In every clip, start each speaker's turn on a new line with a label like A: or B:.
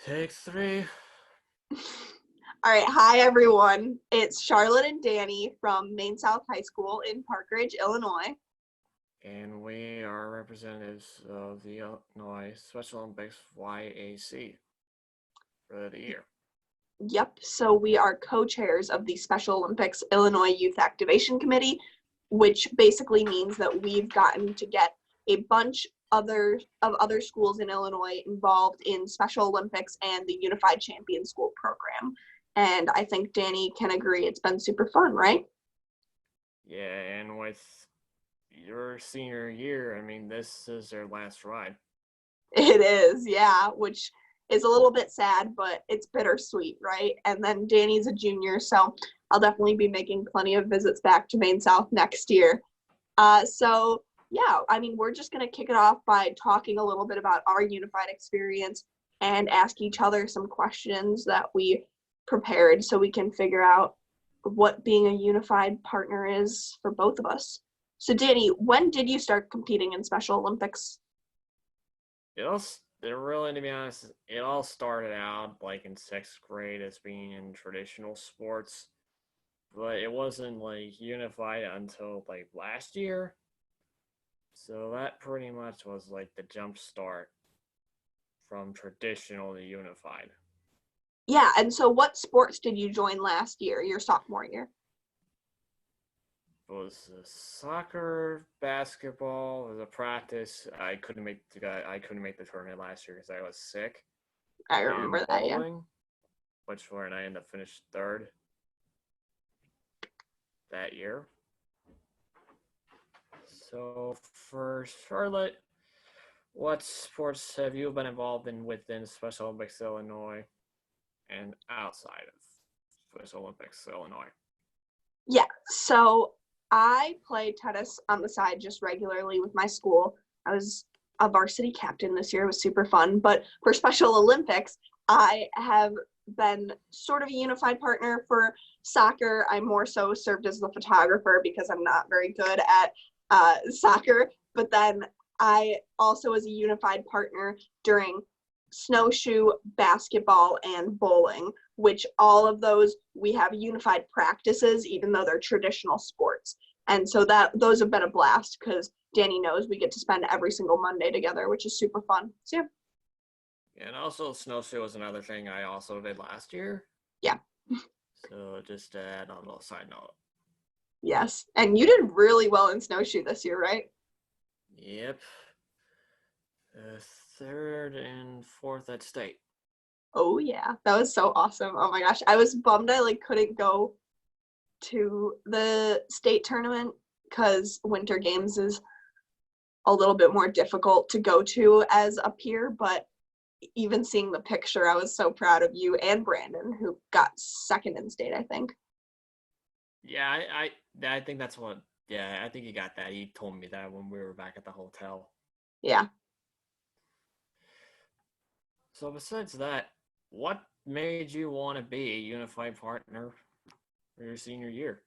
A: Take three.
B: All right, hi everyone. It's Charlotte and Danny from Maine South High School in Park Ridge, Illinois.
A: And we are representatives of the Illinois Special Olympics YAC for the year.
B: Yep, so we are co-chairs of the Special Olympics Illinois Youth Activation Committee, which basically means that we've gotten to get a bunch other schools in Illinois involved in Special Olympics and the Unified Champion School program. And I think Danny can agree it's been super fun, right?
A: Yeah, and with your senior year, I mean, this is their last ride.
B: It is, yeah, which is a little bit sad, but it's bittersweet, right? And then Danny's a junior, so I'll definitely be making plenty of visits back to Maine South next year. So yeah, I mean, we're just going to kick it off by talking a little bit about our unified experience and ask each other some questions that we prepared so we can figure out what being a unified partner is for both of us. So Danny, when did you start competing in Special Olympics?
A: Really, to be honest, it all started out like in sixth grade as being in traditional sports, but it wasn't like unified until like last year. So that pretty much was like the jump start from traditional to unified.
B: Yeah, and so what sports did you join last year, your sophomore year?
A: It was soccer, basketball. It was a practice. I couldn't make the tournament last year because I was sick.
B: I
A: And
B: remember that, yeah.
A: bowling, which where I ended up finished third that year. So for Charlotte, what sports have you been involved in within Special Olympics Illinois and outside of Special Olympics Illinois?
B: Yeah, so I play tennis on the side just regularly with my school. I was a varsity captain this year. It was super fun. But for Special Olympics, I have been sort of a unified partner for soccer. I more so served as the photographer because I'm not very good at soccer. But then I also was a unified partner during snowshoe, basketball, and bowling, which all of those we have unified practices, even though they're traditional sports. And so that those have been a blast because Danny knows we get to spend every single Monday together, which is super fun. So
A: And also snowshoe was another thing I also did last year.
B: yeah.
A: So just to add on a little side note.
B: Yes. And you did really well in snowshoe this year, right?
A: Yep. Third and fourth at state.
B: Oh yeah. That was so awesome. Oh my gosh. I was bummed I couldn't go to the state tournament because winter games is a little bit more difficult to go to as a peer, but even seeing the picture, I was so proud of you and Brandon, who got second in state, I think.
A: Yeah, I think that's what. Yeah, I think he got that. He told me that when we were back at the hotel.
B: Yeah.
A: So besides that, what made you want to be a unified partner for your senior year?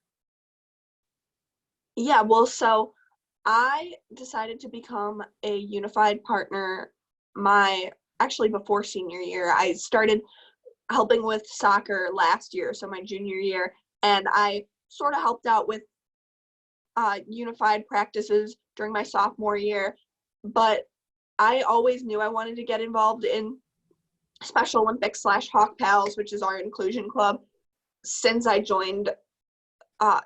B: Yeah, well, so I decided to become a unified partner my actually before senior year. I started helping with soccer last year, so my junior year, and I sort of helped out with unified practices during my sophomore year. But I always knew I wanted to get involved in Special Olympics / Hawk Pals, which is our inclusion club. Since I joined,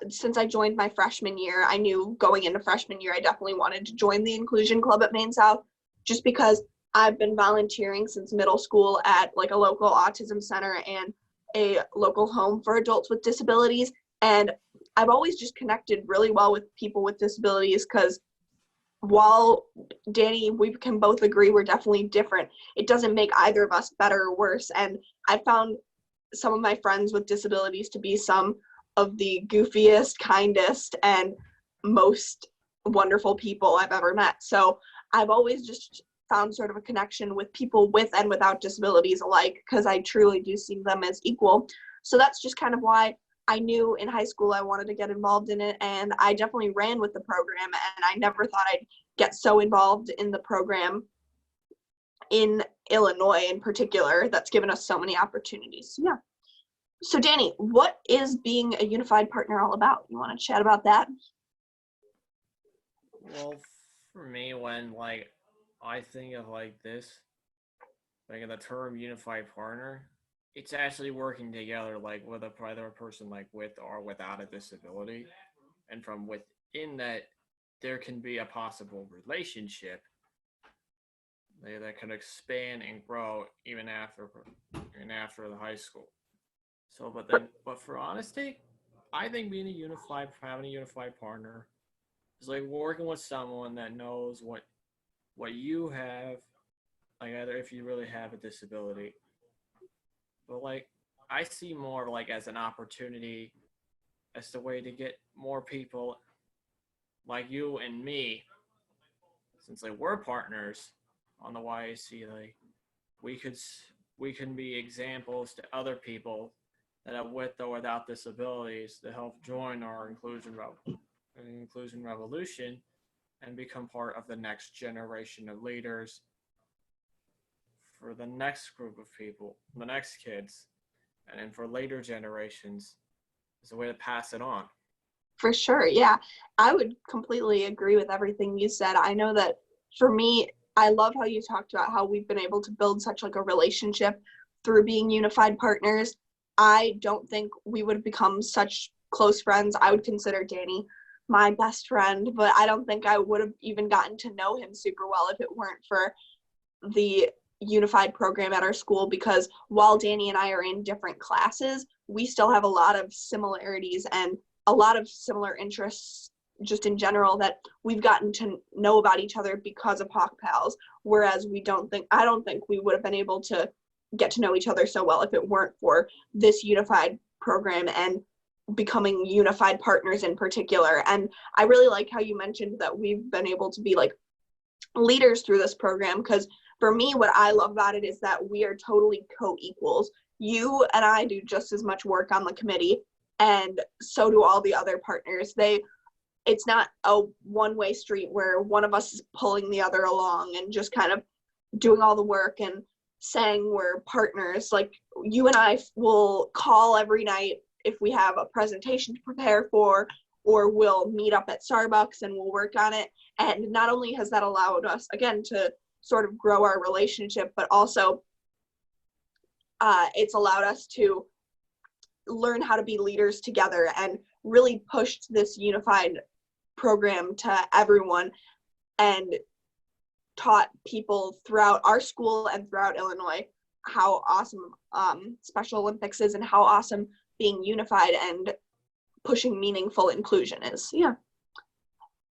B: since I joined my freshman year, I knew going into freshman year I definitely wanted to join the inclusion club at Maine South, just because I've been volunteering since middle school at like a local autism center and a local home for adults with disabilities, and I've always just connected really well with people with disabilities because while Danny, we can both agree we're definitely different, it doesn't make either of us better or worse. And I found some of my friends with disabilities to be some of the goofiest, kindest, and most wonderful people I've ever met. So I've always just found sort of a connection with people with and without disabilities alike because I truly do see them as equal. So that's just kind of why I knew in high school I wanted to get involved in it, and I definitely ran with the program, and I never thought I'd get so involved in the program in Illinois in particular that's given us so many opportunities. Yeah. So Danny, what is being a unified partner all about? You want to chat about that?
A: Well, for me, when like I think of like this, like the term unified partner, it's actually working together, like with a either person like with or without a disability, and from within that, there can be a possible relationship that can expand and grow even after the high school. So, but for honesty, I think having a unified partner is like working with someone that knows what you have, like either if you really have a disability, but like I see more like as an opportunity, as the way to get more people like you and me, since like we're partners on the YAC, like we could we can be examples to other people that have with or without disabilities to help join our inclusion revolution and become part of the next generation of leaders for the next group of people, the next kids, and then for later generations is a way to pass it on.
B: For sure. Yeah. I would completely agree with everything you said. I know that for me, I love how you talked about how we've been able to build such like a relationship through being unified partners. I don't think we would have become such close friends. I would consider Danny my best friend, but I don't think I would have even gotten to know him super well if it weren't for the unified program at our school, because while Danny and I are in different classes, we still have a lot of similarities and a lot of similar interests just in general that we've gotten to know about each other because of Hawk Pals. Whereas I don't think we would have been able to get to know each other so well if it weren't for this unified program and becoming unified partners in particular. And I really like how you mentioned that we've been able to be like leaders through this program, because for me, what I love about it is that we are totally co-equals. You and I do just as much work on the committee, and so do all the other partners. It's not a one-way street where one of us is pulling the other along and just kind of doing all the work and saying we're partners. Like, you and I will call every night if we have a presentation to prepare for, or we'll meet up at Starbucks and we'll work on it. And not only has that allowed us, again, to sort of grow our relationship, but also it's allowed us to learn how to be leaders together and really pushed this unified program to everyone and taught people throughout our school and throughout Illinois how awesome Special Olympics is and how awesome being unified and pushing meaningful inclusion is. Yeah.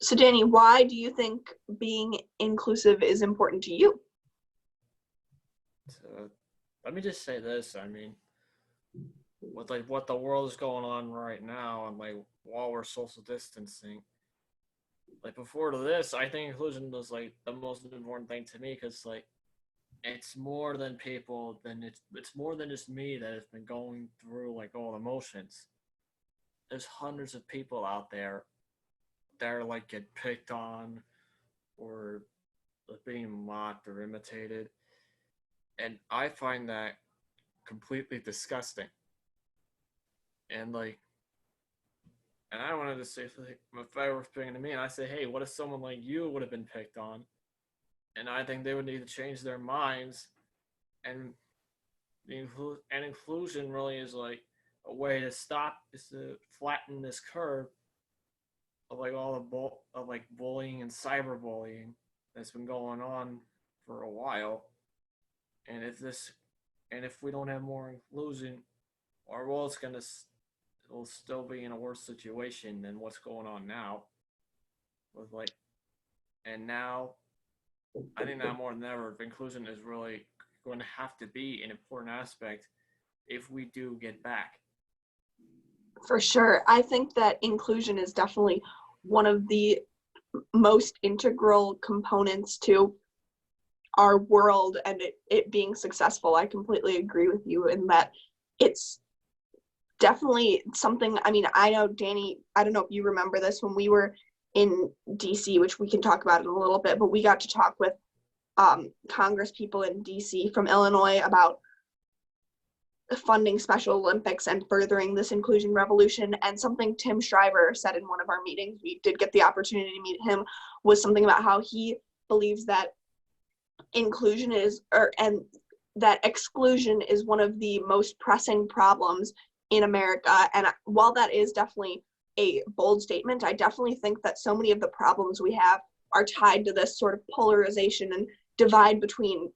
B: So Danny, why do you think being inclusive is important to you?
A: So, let me just say this. I mean, with like what the world is going on right now, and like while we're social distancing, like before to this, I think inclusion was like the most important thing to me, because like it's more than people, than it's more than just me that has been going through like all the emotions. There's hundreds of people out there that are like get picked on or being mocked or imitated, and I find that completely disgusting. And like, and I wanted to say, like, if I were speaking to me, and I say, hey, what if someone like you would have been picked on? And I think they would need to change their minds, and inclusion really is like a way to stop, is to flatten this curve of like all of like bullying and cyberbullying that's been going on for a while. And if we don't have more inclusion, our world's gonna will still be in a worse situation than what's going on now. With like, and now I think now more than ever, inclusion is really going to have to be an important aspect if we do get back.
B: For sure. I think that inclusion is definitely one of the most integral components to our world and it being successful. I completely agree with you in that it's definitely something. I mean, I know, Danny, I don't know if you remember this, when we were in DC, which we can talk about in a little bit, but we got to talk with Congress people in DC from Illinois about funding Special Olympics and furthering this inclusion revolution. And something Tim Shriver said in one of our meetings, we did get the opportunity to meet him, was something about how he believes that inclusion is, and that exclusion is one of the most pressing problems in America. And while that is definitely a bold statement, I definitely think that so many of the problems we have are tied to this sort of polarization and divide between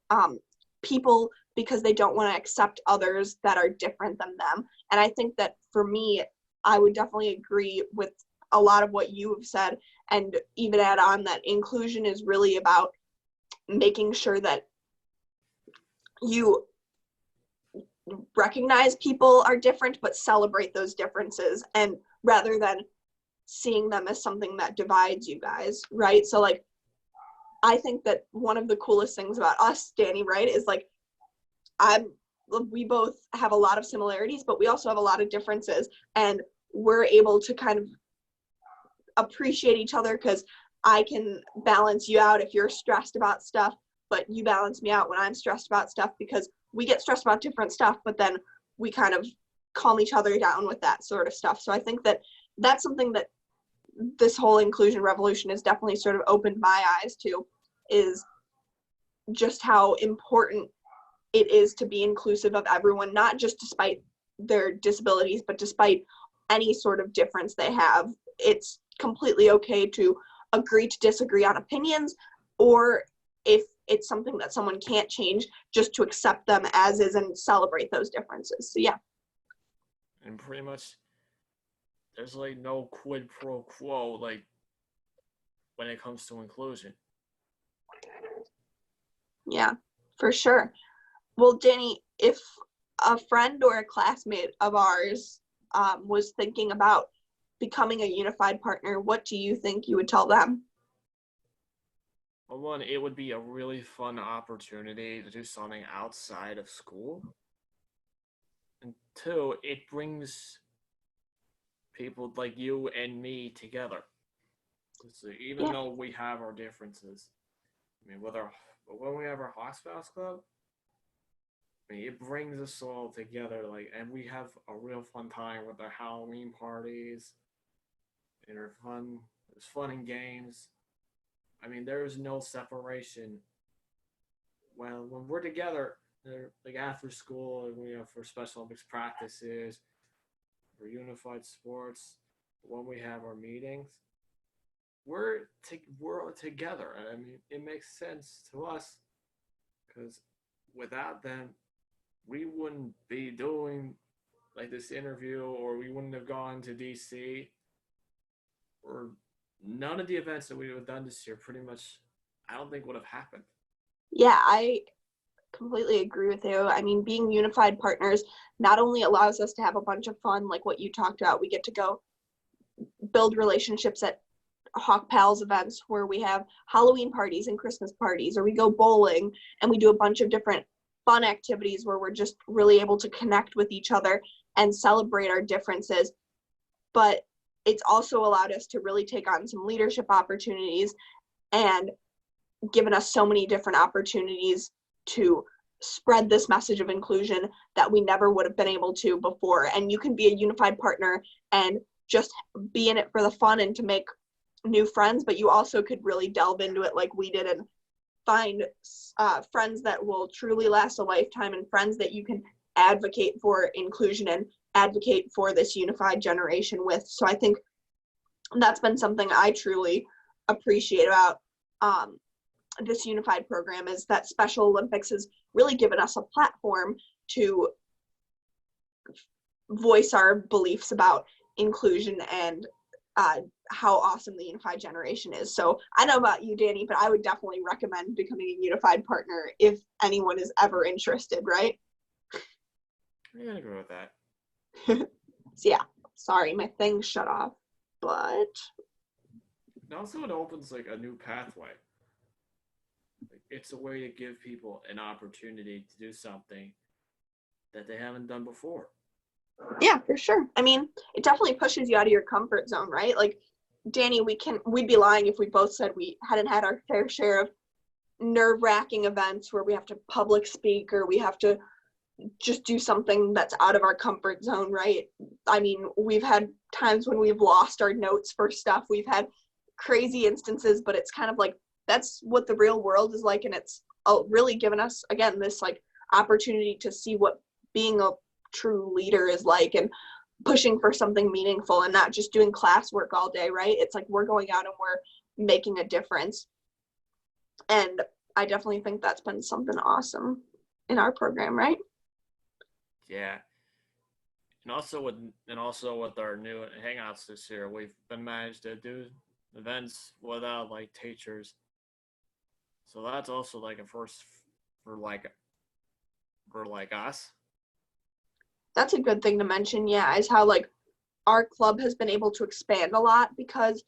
B: people because they don't want to accept others that are different than them. And I think that for me, I would definitely agree with a lot of what you have said, and even add on that inclusion is really about making sure that you recognize people are different but celebrate those differences, and rather than seeing them as something that divides you guys, right? So like I think that one of the coolest things about us, Danny, right, is like we both have a lot of similarities, but we also have a lot of differences, and we're able to kind of appreciate each other because I can balance you out if you're stressed about stuff, but you balance me out when I'm stressed about stuff, because we get stressed about different stuff, but then we kind of calm each other down with that sort of stuff. So I think that that's something that this whole inclusion revolution has definitely sort of opened my eyes to, is just how important it is to be inclusive of everyone, not just despite their disabilities, but despite any sort of difference they have. It's completely okay to agree to disagree on opinions, or if it's something that someone can't change, just to accept them as is and celebrate those differences. So yeah.
A: And pretty much there's like no quid pro quo like when it comes to inclusion.
B: Yeah, for sure. Well, Danny, if a friend or a classmate of ours was thinking about becoming a unified partner, what do you think you would tell them?
A: Well, one, it would be a really fun opportunity to do something outside of school. And two, it brings people like you and me together. So even though we have our differences, I mean, when we have our hospital club, I mean, it brings us all together, like, and we have a real fun time with our Halloween parties, and there's fun and games. I mean, there's no separation. When we're together, like after school, for Special Olympics practices, for unified sports, when we have our meetings, we're together. I mean, it makes sense to us because without them, we wouldn't be doing like this interview, or we wouldn't have gone to DC, or none of the events that we would have done this year pretty much, I don't think would have happened.
B: Yeah, I completely agree with you. I mean, being unified partners not only allows us to have a bunch of fun, like what you talked about, we get to go build relationships at Hawk Pals events where we have Halloween parties and Christmas parties, or we go bowling and we do a bunch of different fun activities where we're just really able to connect with each other and celebrate our differences. But it's also allowed us to really take on some leadership opportunities and given us so many different opportunities to spread this message of inclusion that we never would have been able to before. And you can be a unified partner and just be in it for the fun and to make new friends, but you also could really delve into it like we did and find friends that will truly last a lifetime, and friends that you can advocate for inclusion and advocate for this unified generation with. So I think that's been something I truly appreciate about this unified program, is that Special Olympics has really given us a platform to voice our beliefs about inclusion and how awesome the unified generation is. So I know about you, Danny, but I would definitely recommend becoming a unified partner if anyone is ever interested, right?
A: I gotta agree with that.
B: So yeah, sorry, my thing shut off, but
A: And also it opens like a new pathway. Like, it's a way to give people an opportunity to do something that they haven't done before.
B: yeah, for sure. I mean, it definitely pushes you out of your comfort zone, right? Like, Danny, we'd be lying if we both said we hadn't had our fair share of nerve-wracking events where we have to public speak or we have to just do something that's out of our comfort zone, right? I mean, we've had times when we've lost our notes for stuff. We've had crazy instances, but it's kind of like that's what the real world is like, and it's really given us again this like opportunity to see what being a true leader is like and pushing for something meaningful and not just doing classwork all day, right? It's like we're going out and we're making a difference. And I definitely think that's been something awesome in our program, right?
A: Yeah. And also with our new hangouts this year, we've been managed to do events without like teachers. So that's also like a first for like us.
B: That's a good thing to mention, yeah, is how like our club has been able to expand a lot because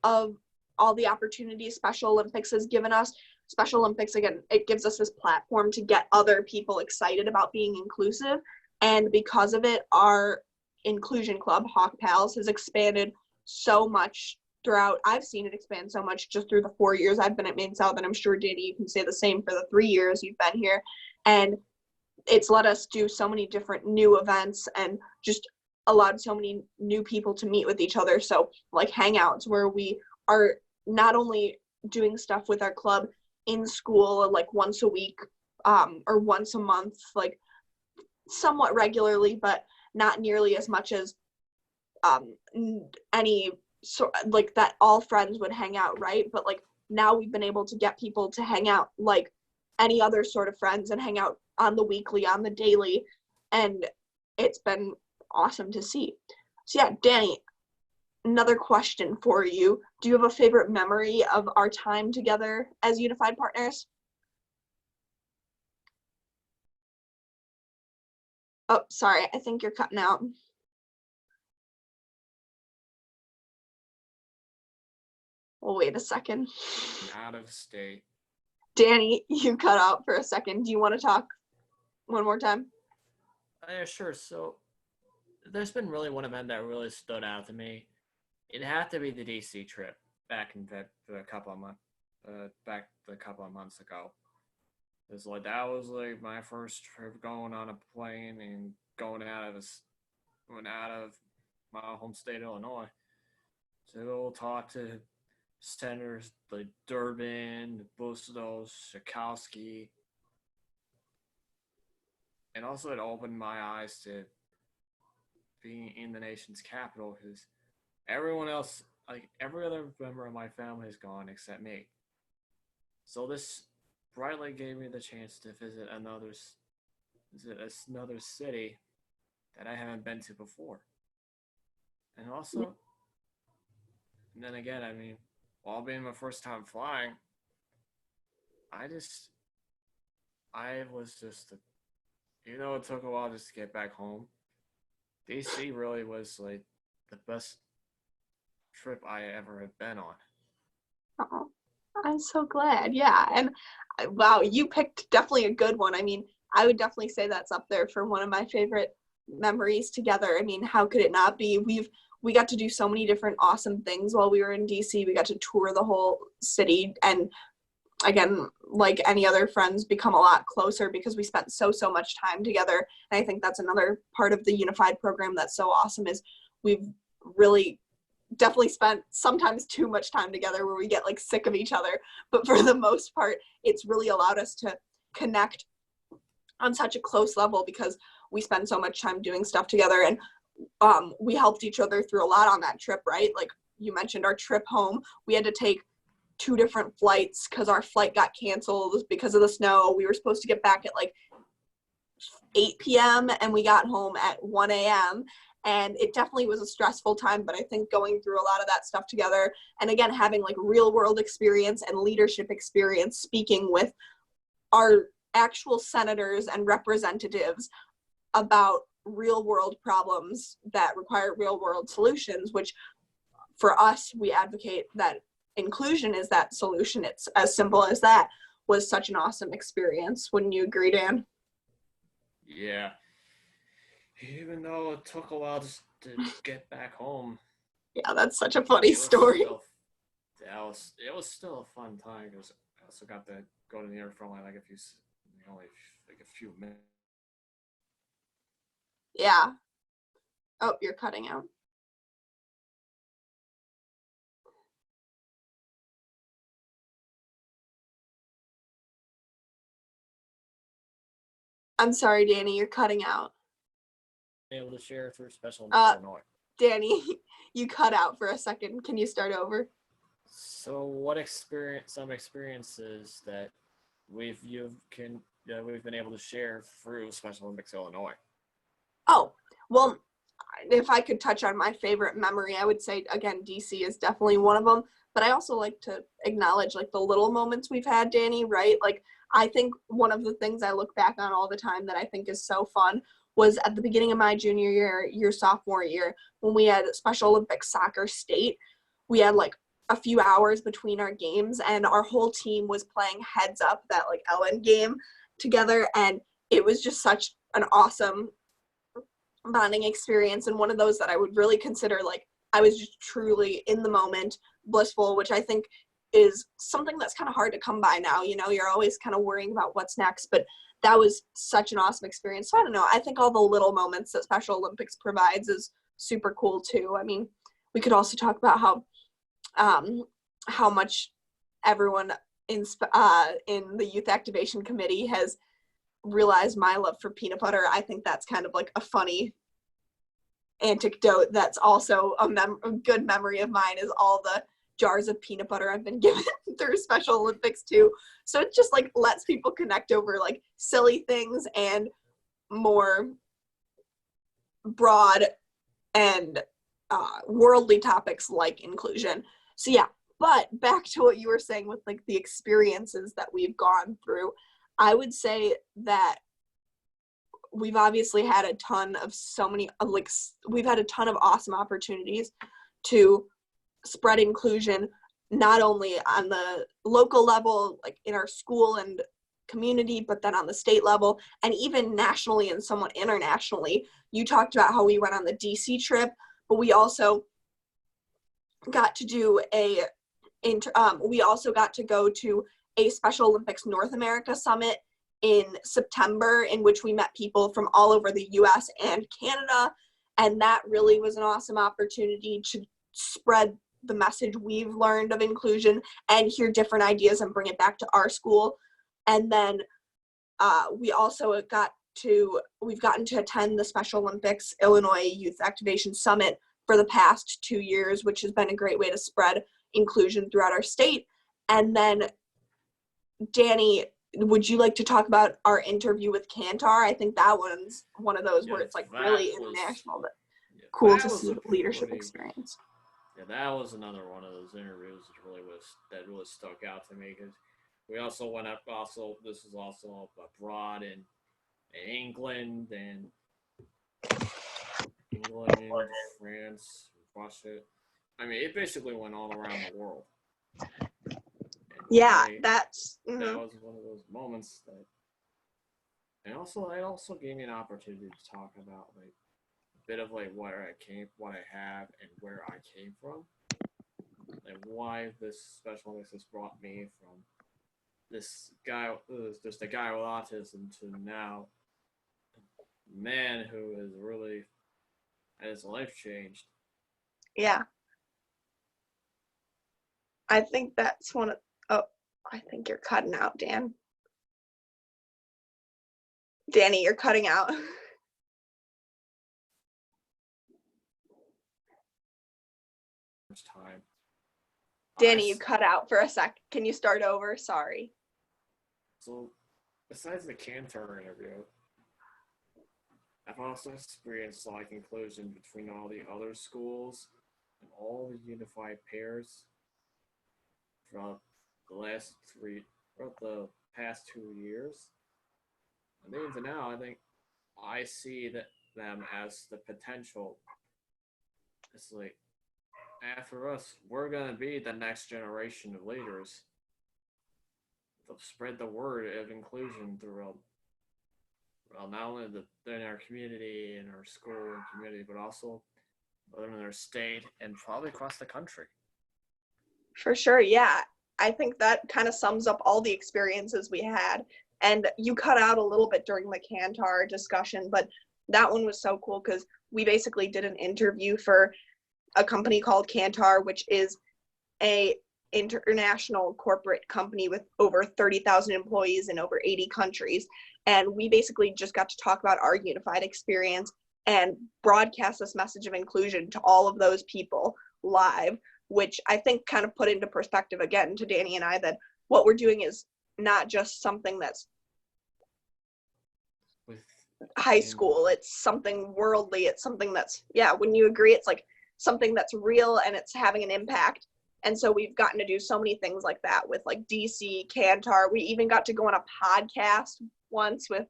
B: of all the opportunities Special Olympics has given us. Special Olympics, again, it gives us this platform to get other people excited about being inclusive. And because of it, our inclusion club, Hawk Pals, has expanded so much throughout. I've seen it expand so much just through the 4 years I've been at Maine South, and I'm sure, Danny, you can say the same for the 3 years you've been here. And it's let us do so many different new events and just allowed so many new people to meet with each other. So like hangouts where we are not only doing stuff with our club in school like once a week or once a month, like somewhat regularly, but not nearly as much as any sort like that all friends would hang out, right? But like now we've been able to get people to hang out like any other sort of friends and hang out on the weekly, on the daily, and it's been awesome to see. So yeah, Danny, another question for you. Do you have a favorite memory of our time together as unified partners? Oh, sorry, I think you're cutting out. Well, wait a second.
A: Out of state.
B: Danny, you cut out for a second. Do you want to talk one more time?
A: Yeah, sure. So there's been really one event that really stood out to me. It had to be the DC trip back in a couple of months, ago. It's like that was like my first trip going on a plane and going out of my home state, Illinois, to go talk to senators like Durbin, Bustos, Schakowsky, and also it opened my eyes to being in the nation's capital because everyone else, like every other member of my family, is gone except me. So this brightly gave me the chance to visit another city that I haven't been to before, and also, and then again, I mean, while being my first time flying, I just, I was just, it took a while just to get back home. DC really was like the best trip I ever have been on.
B: Oh, I'm so glad. Yeah. And wow, you picked definitely a good one. I mean, I would definitely say that's up there for one of my favorite memories together. I mean, how could it not be? We got to do so many different awesome things while we were in DC. We got to tour the whole city and again, like any other friends, become a lot closer because we spent so much time together. And I think that's another part of the unified program that's so awesome is we've really definitely spent sometimes too much time together where we get like sick of each other, but for the most part it's really allowed us to connect on such a close level because we spend so much time doing stuff together. And we helped each other through a lot on that trip, right? Like you mentioned our trip home, we had to take 2 different flights because our flight got canceled because of the snow. We were supposed to get back at like 8 p.m. and we got home at 1 a.m. And it definitely was a stressful time, but I think going through a lot of that stuff together and again, having like real world experience and leadership experience speaking with our actual senators and representatives about real world problems that require real world solutions, which for us, we advocate that inclusion is that solution. It's as simple as that. Was such an awesome experience. Wouldn't you agree, Dan?
A: Yeah. Even though it took a while just to get back home,
B: Yeah, that's such a funny
A: it was
B: story.
A: still it was still a fun time because I also got to go to the air for only like only like a few minutes.
B: Yeah. Oh, you're cutting out. I'm sorry, Danny, you're cutting out.
A: Able to share through Special Olympics Illinois.
B: Danny, you cut out for a second. Can you start over?
A: So, some experiences that we've been able to share through Special Olympics Illinois?
B: Oh, well, if I could touch on my favorite memory, I would say again DC is definitely one of them. But I also like to acknowledge like the little moments we've had, Danny. Right? Like I think one of the things I look back on all the time that I think is so fun was at the beginning of my junior year, your sophomore year, when we had Special Olympics soccer state. We had like a few hours between our games, and our whole team was playing heads up, that like Ellen game together, and it was just such an awesome bonding experience, and one of those that I would really consider like I was just truly in the moment, blissful, which I think is something that's kind of hard to come by now. You know, you're always kind of worrying about what's next, but that was such an awesome experience. So I don't know, I think all the little moments that Special Olympics provides is super cool too. I mean, we could also talk about how much everyone in the youth activation committee has realized my love for peanut butter. I think that's kind of like a funny anecdote that's also a good memory of mine, is all the jars of peanut butter I've been given through Special Olympics too. So it just like lets people connect over like silly things and more broad and worldly topics like inclusion. So yeah, but back to what you were saying with like the experiences that we've gone through, I would say that we've obviously had a ton of we've had a ton of awesome opportunities to spread inclusion, not only on the local level, like in our school and community, but then on the state level and even nationally and somewhat internationally. You talked about how we went on the DC trip, but we also got to do we also got to go to a Special Olympics North America summit in September, in which we met people from all over the US and Canada. And that really was an awesome opportunity to spread the message we've learned of inclusion and hear different ideas and bring it back to our school. And then we've gotten to attend the Special Olympics Illinois Youth Activation Summit for the past 2 years, which has been a great way to spread inclusion throughout our state. And then, Danny, would you like to talk about our interview with Kantar? I think that one's one of those where it's like really international, but cool to see the leadership experience.
A: Yeah, that was another one of those interviews that really stuck out to me, because we also went up. This was also abroad in England and France, Russia. I mean, it basically went all around the world.
B: Yeah,
A: that was one of those moments that, and also it also gave me an opportunity to talk about like a bit of like what I have, and where I came from, and why this Special Olympics has brought me from this guy who was just a guy with autism to now a man who has really had his life changed.
B: Yeah. I think that's one of, I think you're cutting out, Dan. Danny, you're cutting out.
A: Time.
B: Danny, you cut out for a sec. Can you start over? Sorry.
A: So, besides the Kantar interview, I've also experienced like inclusion between all the other schools and all the unified pairs throughout the past 2 years. And even now, I think I see them as the potential. It's like, after us, we're going to be the next generation of leaders. They'll spread the word of inclusion throughout, well, not only in our community, in our school and community, but also in our state and probably across the country.
B: For sure, yeah. I think that kind of sums up all the experiences we had. And you cut out a little bit during the Kantar discussion, but that one was so cool because we basically did an interview for a company called Kantar, which is a international corporate company with over 30,000 employees in over 80 countries. And we basically just got to talk about our unified experience and broadcast this message of inclusion to all of those people live, which I think kind of put into perspective again to Danny and I that what we're doing is not just something that's
A: with
B: high school. It's something worldly. It's something that's, yeah, when you agree, it's like something that's real and it's having an impact. And so we've gotten to do so many things like that with like DC, Kantar. We even got to go on a podcast once with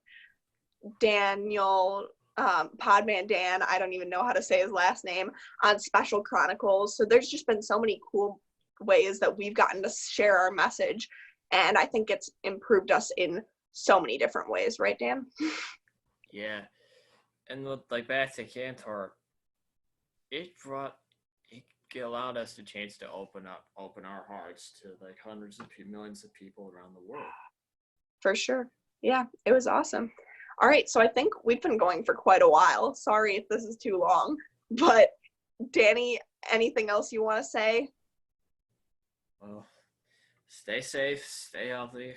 B: Daniel, Podman Dan, I don't even know how to say his last name, on Special Chronicles. So there's just been so many cool ways that we've gotten to share our message. And I think it's improved us in so many different ways, right, Dan?
A: Yeah, and with, like, back to Kantar, it allowed us the chance to open our hearts to like hundreds of millions of people around the world.
B: For sure. Yeah, it was awesome. All right, so I think we've been going for quite a while. Sorry if this is too long, but Danny, anything else you want to say?
A: Well, stay safe, stay healthy.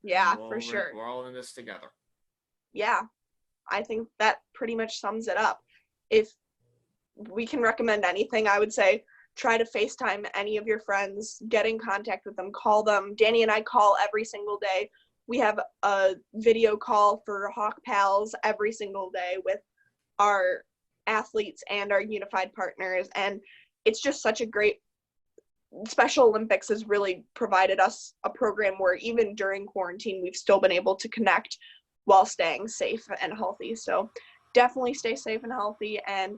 B: Yeah, for sure.
A: We're all in this together.
B: Yeah, I think that pretty much sums it up. If we can recommend anything, I would say try to FaceTime any of your friends, get in contact with them, call them. Danny and I call every single day. We have a video call for Hawk Pals every single day with our athletes and our unified partners. And it's just such a great, Special Olympics has really provided us a program where even during quarantine, we've still been able to connect while staying safe and healthy. So definitely stay safe and healthy and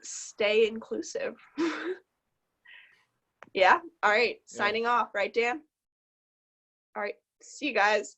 B: stay inclusive. Yeah. All right. Signing off, right, Dan? All right. See you guys.